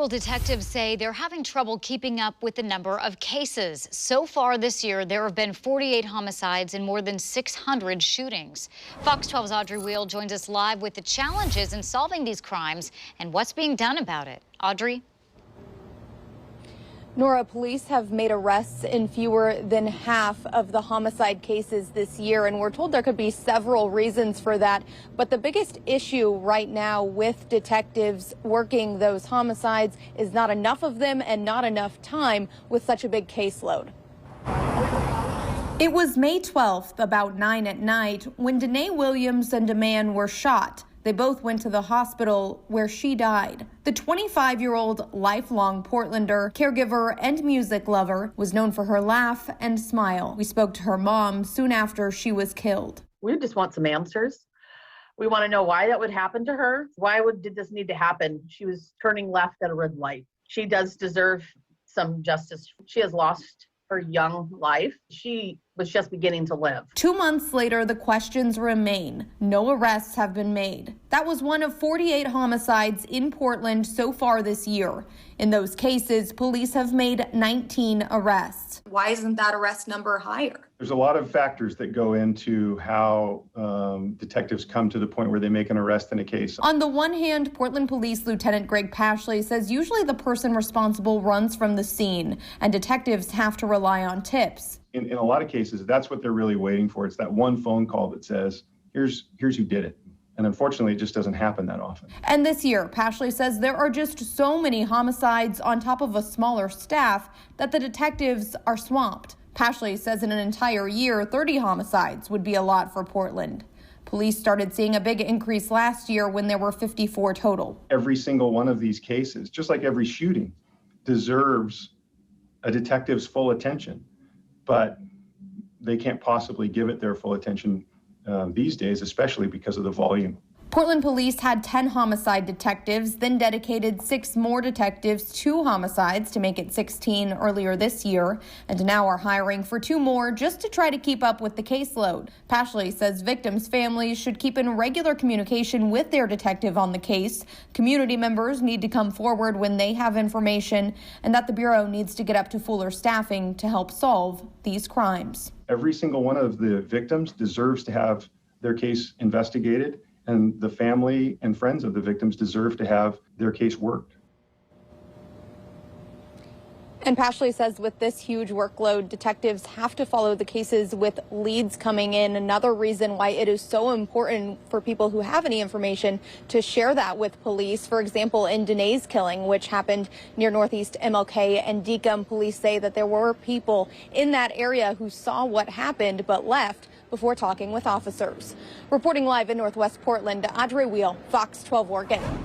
Well, detectives say they're having trouble keeping up with the number of cases. So far this year, there have been 48 homicides and more than 600 shootings. Fox 12's Audrey Wheel joins us live with the challenges in solving these crimes and what's being done about it. Audrey? Nora, police have made arrests in fewer than half of the homicide cases this year, and we're told there could be several reasons for that. But the biggest issue right now with detectives working those homicides is not enough of them and not enough time with such a big caseload. It was May 12th, about 9 at night, when Danae Williams and a man were shot. They both went to the hospital where she died. The 25-year-old lifelong Portlander, caregiver, and music lover was known for her laugh and smile. We spoke to her mom soon after she was killed. We just want some answers. We want to know why that would happen to her. Did this need to happen? She was turning left at a red light. She does deserve some justice. She has lost her young life. She was just beginning to live. 2 months later, the questions remain. No arrests have been made. That was one of 48 homicides in Portland so far this year. In those cases, police have made 19 arrests. Why isn't that arrest number higher? There's a lot of factors that go into how detectives come to the point where they make an arrest in a case. On the one hand, Portland Police Lieutenant Greg Pashley says usually the person responsible runs from the scene, and detectives have to rely on tips. In a lot of cases, that's what they're really waiting for. It's that one phone call that says, here's who did it. And unfortunately, it just doesn't happen that often. And this year, Pashley says there are just so many homicides on top of a smaller staff that the detectives are swamped. Pashley says in an entire year, 30 homicides would be a lot for Portland. Police started seeing a big increase last year when there were 54 total. Every single one of these cases, just like every shooting, deserves a detective's full attention. But they can't possibly give it their full attention these days, especially because of the volume. Portland police had 10 homicide detectives, then dedicated 6 more detectives to homicides to make it 16 earlier this year, and now are hiring for 2 more just to try to keep up with the caseload. Pashley says victims' families should keep in regular communication with their detective on the case. Community members need to come forward when they have information, and that the Bureau needs to get up to fuller staffing to help solve these crimes. Every single one of the victims deserves to have their case investigated, and the family and friends of the victims deserve to have their case worked. And Pashley says with this huge workload, detectives have to follow the cases with leads coming in. Another reason why it is so important for people who have any information to share that with police. For example, in Danae's killing, which happened near Northeast MLK and Deacon, police say that there were people in that area who saw what happened but left before talking with officers. Reporting live in Northwest Portland, Audrey Wheel, Fox 12 Oregon.